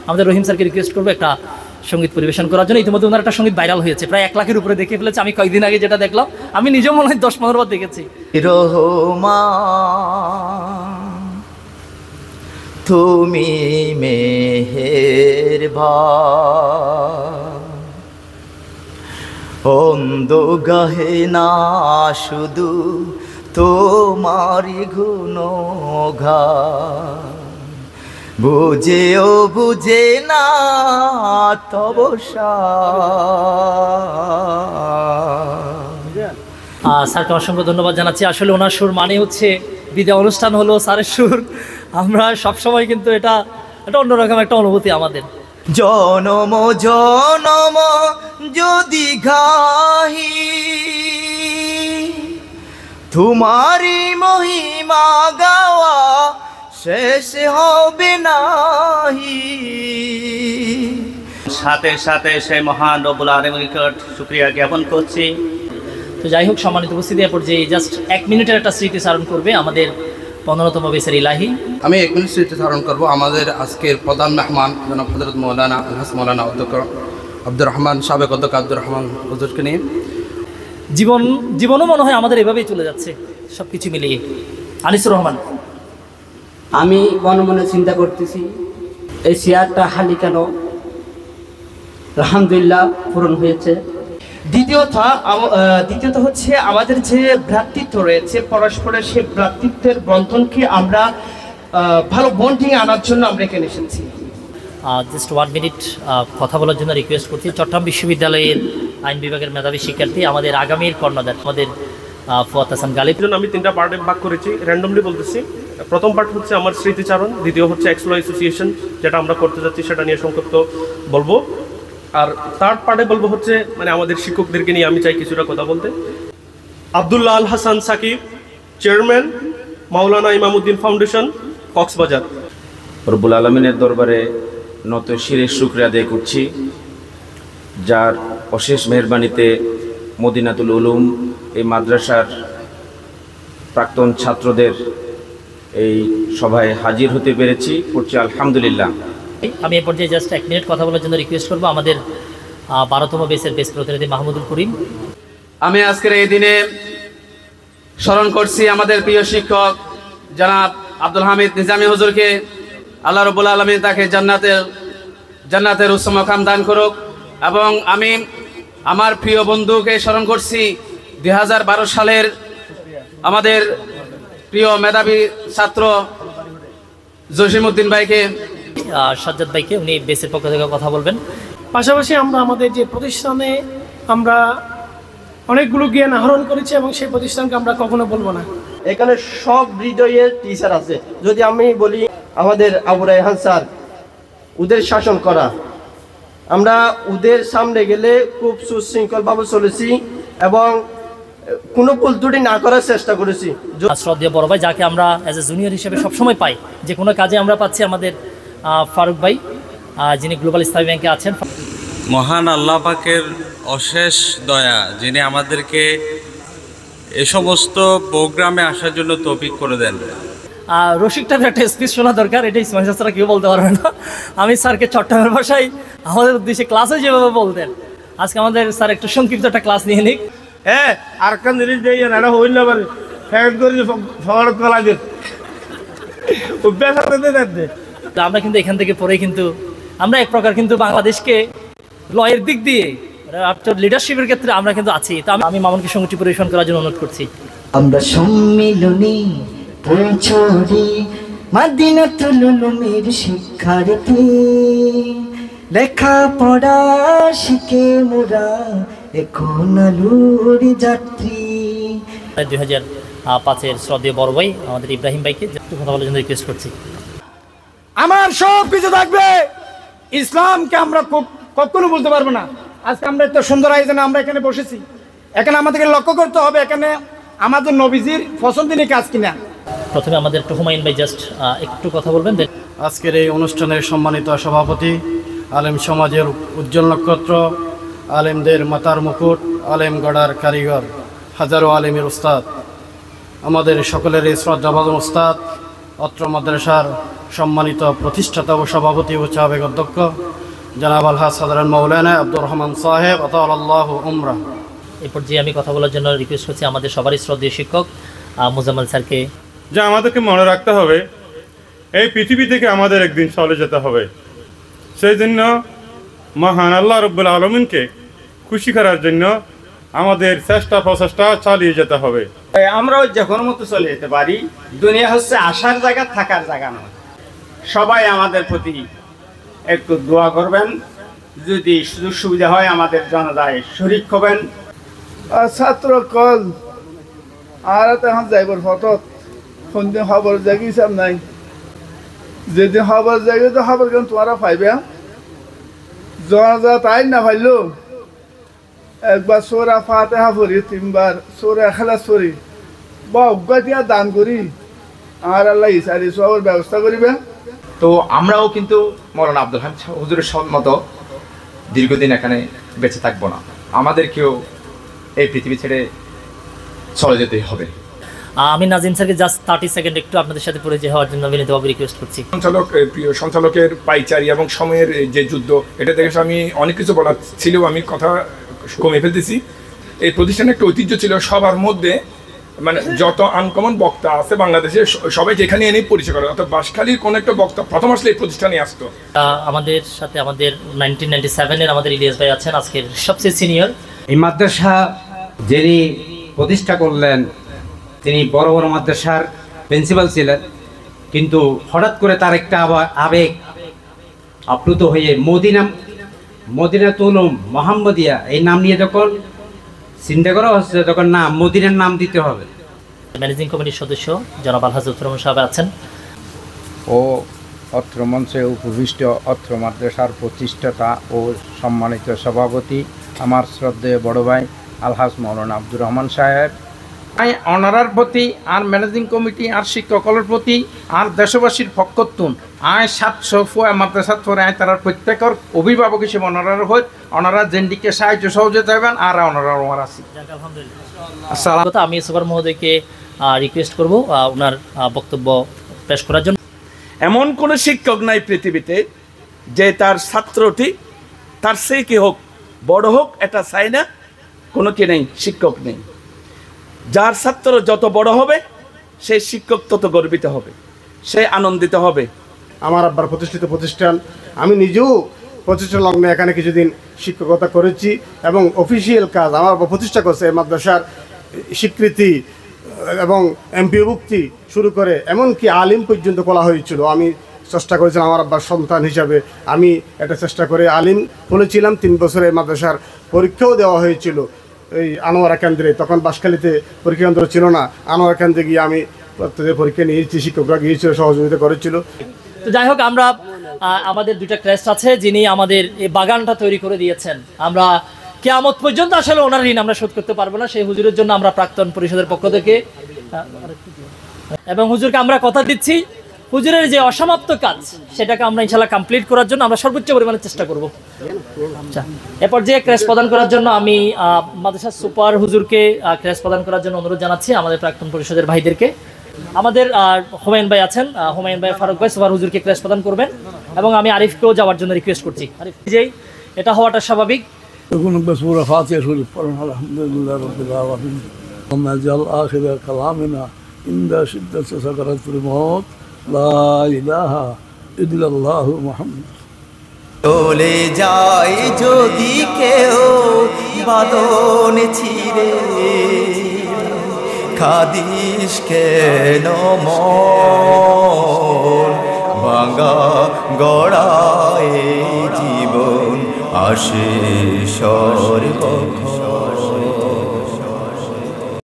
আমাদের রহিম স্যারকে রিকোয়েস্ট করবো একটা সঙ্গীত পরিবেশন করার জন্য। ইতিমধ্যে ওনার একটা সঙ্গীত ভাইরাল হয়েছে, প্রায় 1 লাখের উপরে দেখে ফেলেছে। আমি কয়েকদিন আগে যেটা দেখলাম, আমি নিজেও মনে হয় 10-15 বার দেখেছি। রহমান তুমি মেহেরবান, অন্ধ গাহে না শুধু তোমারি গুণগান, বুঝেও বুঝে না তব স্যারকে অসংখ্য ধন্যবাদ জানাচ্ছি। আসলে ওনার সুর মানে হচ্ছে বিদায় অনুষ্ঠান হলো স্যারের সুর। আমরা সবসময় কিন্তু এটা অন্যরকম একটা অনুভূতি আমাদের। জনম জনম যদি গাহি তোমারি মহিমা গাওয়া শেষ হবে নাহি। সাথে সাথে সেই মহান রব্বুল আলামিনের নিকট শুকরিয়া জ্ঞাপন করছি। তো যাই হোক, সম্মানিত উপস্থিতি, এরপর যে জাস্ট 1 মিনিটের একটা স্মৃতিচারণ করবে আমাদের 15তম বেসের ইলাহি। আমি 1 মিনিট স্মৃতিচারণ করব আমাদের আজকের প্রধান মেহমান জনাব হযরত মৌলানা আলহাজ মৌলানা আব্দুর রহমান, সাবেক অধ্যক্ষ আব্দুর রহমান হুজুরকে নিয়ে। জীবনও মনে হয় আমাদের এভাবেই চলে যাচ্ছে সব কিছু মিলিয়ে। আনিসুর রহমান। আমি মনে মনে চিন্তা করতেছি এই চেয়ারটা খালি কেন, আলহামদুলিল্লাহ পূরণ হয়েছে। দ্বিতীয়ত হচ্ছে আমাদের যে ভ্রাতৃত্ব রয়েছে পরস্পরের, সেই ভ্রাতৃত্বের বন্ধনকে আমরা ভালো বন্ডিং আনার জন্য আমরা এখানে এসেছি। জাস্ট 1 মিনিট কথা বলার জন্য রিকোয়েস্ট করছি। চট্টগ্রাম বিশ্ববিদ্যালয়ের আইন বিভাগের মেধাবী শিক্ষার্থী, আমাদের আগামীর কর্ণধার, আমাদের ফুয়াদ হাসান গালিব। আমি 3টা পার্টে ভাগ করেছি, র্যান্ডমলি বলতেছি। প্রথম পার্ট হচ্ছে আমার স্মৃতিচারণ, দ্বিতীয় হচ্ছে এক্সপ্লো অ্যাসোসিয়েশন, যেটা আমরা করতে যাচ্ছি সেটা নিয়ে সংক্ষিপ্ত বলবো, আর থার্ড পার্টে বলবো হচ্ছে মানে আমাদের শিক্ষকদেরকে নিয়ে আমি চাই কিছুটা কথা বলতে। আব্দুল্লাহ আল হাসান সাকিব, চেয়ারম্যান, মাওলানা ইমামউদ্দিন ফাউন্ডেশন, কক্সবাজার। রব্বুল আলামিনের দরবারে নত শিরে শুকরিয়া আদায় করছি, যার অশেষ মেহেরবানিতে মদিনাতুল উলুম এই মাদ্রাসার প্রাক্তন ছাত্রদের এই সভায় হাজির হতে পেরেছি, করছি আলহামদুলিল্লাহ। আমি এ পর্যায়ে জাস্ট 1 মিনিট কথা বলার জন্য রিকোয়েস্ট করবো আমাদের 12তম বেসের বেস প্রতিনিধি মাহমুদুল করিম। আমি আজকের এই দিনে স্মরণ করছি আমাদের প্রিয় শিক্ষক জনাব আব্দুল হামিদ নিজামী হুজুরকে। আল্লাহ রাব্বুল আলামিন তাকে জান্নাতের উচ্চ মাকাম দান করুক। এবং আমি আমার প্রিয় বন্ধুকে স্মরণ করছি 2012 সালের আমাদের প্রিয় মেধাবী ছাত্র জসিমউদ্দিন ভাইকে, সাজ্জাদ ভাইকে, উনি বেসের পক্ষ থেকে কথা বলবেন। পাশাপাশি আমরা আমাদের যে প্রতিষ্ঠানে আমরা অনেকগুলো জ্ঞান আহরণ করেছি এবং সেই প্রতিষ্ঠানকে আমরা কখনো বলবো না। এখানে সব হৃদয়ের টিচার আছে। যদি আমি বলি আমাদের আবু রায়হান স্যার, ওদের শাসন করা, আমরা ওদের সামনে গেলে খুব সুশৃঙ্খলভাবে চলেছি এবং কোনো ভুল ত্রুটি না করার চেষ্টা করেছি। শ্রদ্ধেয় বড় ভাই, যাকে আমরা অ্যাজ এ জুনিয়র হিসেবে সবসময় পাই, যে কোনো কাজে আমরা পাচ্ছি, আমাদের ফারুক ভাই, যিনি গ্লোবাল ইসলামী ব্যাংকে আছেন। মহান আল্লাহ পাকের অশেষ দয়া, যিনি আমাদেরকে এ সমস্ত প্রোগ্রামে আসার জন্য তৌফিক করে দেন। রসিকটার একটা স্পিচ শোনা দরকার, এটা ইসমাইল স্যার কেউ বলতে পারবে না। আমি স্যারকে চট্টগ্রামের ভাষায় আমাদের উদ্দেশ্যে ক্লাসে যেভাবে বলতেন, আজকে আমাদের স্যার একটু সংক্ষিপ্ত একটা ক্লাস নিয়ে নিক। হ্যাঁ, আর কান জিনিস দিয়ে এটা হইল না পারে ফ্যান করে সবার কলা দিয়ে অভ্যাস আছে। আমরা কিন্তু এখান থেকে পরে কিন্তু আমরা এক প্রকার কিন্তু বাংলাদেশকে লয়ের দিক দিয়ে লিডারশিপের ক্ষেত্রে আমরা কিন্তু আছি। তো আমি মামুনকে সঙ্গীত পরিবেশন করার জন্য অনুরোধ করছি। আমরা সম্মিলনী পৌঁছরি মদিনাতুল উলুমের শিক্ষার্থী, লেখাপড়া শিখে মোরা এখন আলোর যাত্রী। 2005-এর শ্রদ্ধেয় বড় ভাই আমাদের ইব্রাহিম ভাইকে একটু কথা বলার জন্য রিকোয়েস্ট করছি। আমার সব কিছু থাকবে, ইসলামকে আমরা কখনো বলতে পারবো না। আজকে আমরা এত সুন্দর আয়োজনে আমরা এখানে বসেছি, এখানে আমাদেরকে লক্ষ্য করতে হবে এখানে আমাদের নবীজির পছন্দের কাজ কিনা। প্রথমে আমাদের হুমায়ুন ভাই জাস্ট একটু কথা বলবেন। আজকের এই অনুষ্ঠানের সম্মানিত সভাপতি, আলেম সমাজের উজ্জ্বল নক্ষত্র, আলেমদের মাতার মুকুট, আলেম গড়ার কারিগর, হাজারো আলেমের উস্তাদ, আমাদের সকলের শ্রদ্ধাভাজন উস্তাদ অত্র মাদ্রাসার সম্মানিত প্রতিষ্ঠাতা ও সভাপতি ও সাবেক অধ্যক্ষ জনাব আলহাজ সাধারণ মৌলানা আব্দুর রহমান সাহেব আতাল্লাহু উমরা। এই পর্যায়ে আমি কথা বলার জন্য রিকোয়েস্ট করছি আমাদের সবারই শ্রদ্ধেয় শিক্ষক মোজাম্মেল স্যারকে। যা আমাদেরকে মনে রাখতে হবে, এই পৃথিবী থেকে আমাদের একদিন চলে যেতে হবে। সেই জন্য মহান আল্লাহ রব্বুল আলমিনকে খুশি করার জন্য আমাদের চেষ্টা প্রচেষ্টা চালিয়ে যেতে হবে। আমরাও যখন মতো চলে যেতে পারি। দুনিয়া হচ্ছে আসার জায়গা, থাকার জায়গা নয়। সবাই আমাদের প্রতি একটু দোয়া করবেন, যদি সুযোগ সুবিধা হয় আমাদের জানাজায় শরীক হবেন। ছাত্র কল আর তখন যাইবার ফটত কোনদিন খবর জাগি হিসাব নাই, যেদিন খবর জাগি তো খবর কেন তোমারা পাইবে, জানাজা তাই না পাইলো। একবার সোরা ফাতেহা পড়ি, 3 বার সোরা এখলাস পড়ি বা অজ্ঞাতিয়া দান করি, আর আল্লাহ ইসারি সবার ব্যবস্থা করিবে। তো আমরাও কিন্তু মৌলানা আব্দুল হামিদ হুজুরের মতো দীর্ঘদিন এখানে বেঁচে থাকবো না, আমাদেরকেও এই পৃথিবী ছেড়ে চলে যেতে হবে। আমি নাজিম স্যারকে জাস্ট 30 সেকেন্ড একটু আপনাদের সাথে পরিচয় হওয়ার জন্য বিনীতভাবে রিকোয়েস্ট করছি। প্রিয় সঞ্চালকের পাইচারি এবং সময়ের যে যুদ্ধ, এটা দেখে আমি অনেক কিছু বলার ছিল, আমি কথা কমে ফেলতেছি। এই প্রতিষ্ঠানে একটা ঐতিহ্য ছিল সবার মধ্যে, মানে যত আনকমন বক্তা আছে বাংলাদেশে সবাই যেখানে এনে পরিচয় করে, অর্থাৎ বাঁশখালীর কোনো একটা বক্তা প্রথম আসলে এই প্রতিষ্ঠানে আসতো। আমাদের সাথে আমাদের 1997-এর আমাদের ইলিয়াস ভাই আছেন, আজকের সবচেয়ে সিনিয়র। এই মাদ্রাসা যিনি প্রতিষ্ঠা করলেন তিনি বড় বড় মাদ্রাসার প্রিন্সিপাল ছিলেন, কিন্তু হঠাৎ করে তার একটা আবেগ আপ্লুত হয়ে মদিনাতুল উলুম মোহাম্মদিয়া এই নাম নিয়ে যখন চিন্তা করা হচ্ছে, তখন না মদিনার নাম দিতে হবে। ম্যানেজিং কমিটির সদস্য জনাব আলহাজ উত্তরমন সাহেব আছেন ও অত্র মঞ্চে উপবিষ্ট অত্র মাদ্রাসার প্রতিষ্ঠাতা ও সম্মানিত সভাপতি আমার শ্রদ্ধেয় বড় ভাই আলহাজ মৌলানা আব্দুর রহমান সাহেব। আই অনারার প্রতি আর ম্যানেজিং কমিটি আর শিক্ষকদের প্রতি আর দেশবাসীর পক্ষতুন আয় 700 ফুয়া মাদ্রাসা ধরে আয় তার প্রত্যেকের অভিভাবক হিসেবে অনারার হই, অনারা জেন্ডিকে সাহায্য সহযোগিতা হবেন আর অনারার আমার আছি। আলহামদুলিল্লাহ। আমি সুপার মহোদয়কে রিকোয়েস্ট করব ওনার বক্তব্য পেশ করার জন্য। এমন কোনো শিক্ষক নাই পৃথিবীতে যে তার ছাত্রটি তার সে কি হোক বড় হোক এটা চাই না, কোনো কি নেই, শিক্ষক নেই। যার ছাত্র যত বড় হবে সেই শিক্ষক তত গর্বিত হবে, সে আনন্দিত হবে। আমার আব্বার প্রতিষ্ঠিত প্রতিষ্ঠান, আমি নিজেও প্রতিষ্ঠান লগ্নে এখানে কিছুদিন শিক্ষকতা করেছি এবং অফিসিয়াল কাজ আমার আব্বা প্রতিষ্ঠা করছে। মাদ্রাসার স্বীকৃতি এবং এমপিওভুক্তি শুরু করে এমনকি আলিম পর্যন্ত করা হয়েছিল। আমি চেষ্টা করেছিলাম আমার আব্বার সন্তান হিসাবে, আমি একটা চেষ্টা করে আলিম বলেছিলাম। 3 বছরে মাদ্রাসার পরীক্ষাও দেওয়া হয়েছিল এই আনোয়ারা কেন্দ্রে, তখন বাঁশখালীতে পরীক্ষা কেন্দ্র ছিল না। আনোয়ারা কেন্দ্রে গিয়ে আমি পরীক্ষা নিয়েছি, শিক্ষকরা গিয়েছিল, সহযোগিতা করেছিল। তো যাই হোক, আমরা আমাদের 2টা ক্রেস্ট আছে যিনি আমাদের এই বাগানটা তৈরি করে দিয়েছেন। আমরা কিয়ামত পর্যন্ত আসলে ওনার ঋণ আমরা শোধ করতে পারবো না। সেই হুজুরের জন্য আমরা প্রাক্তন পরিষদের পক্ষ থেকে এবং হুজুরকে আমরা কথা দিচ্ছি, হুজুরের যে অসমাপ্ত কাজ সেটাকে আমরা ইনশাআল্লাহ কমপ্লিট করার জন্য আমরা সর্বোচ্চ পরিমাণে চেষ্টা করব। আচ্ছা, এরপর যে ক্রেস্ট প্রদান করার জন্য আমি মাদ্রাসা সুপার হুজুরকে ক্রেস্ট প্রদান করার জন্য অনুরোধ জানাচ্ছি আমাদের প্রাক্তন পরিষদের ভাইদেরকে। আমাদের হুমায়ুন ভাই আছেন, হুমায়ুন ভাই ফারুক ভাই সুপার হুজুরকে ক্রেস্ট প্রদান করবেন এবং আমি আরিফকেও যাওয়ার জন্য রিকোয়েস্ট করছি। আরিফ যেই এটা হওয়াটা স্বাভাবিক। سورة فاتحة شريف الحمد لله رب العالمين وما جعل آخر كلامنا عند شدة سكرات الموت لا إله إلا الله محمد চলে যাই যদি কেউ বাদন ছিড়ে, খাদিস কেন মন ভাঙা গড়ায় জীবন আসে সর্বক্ষণ।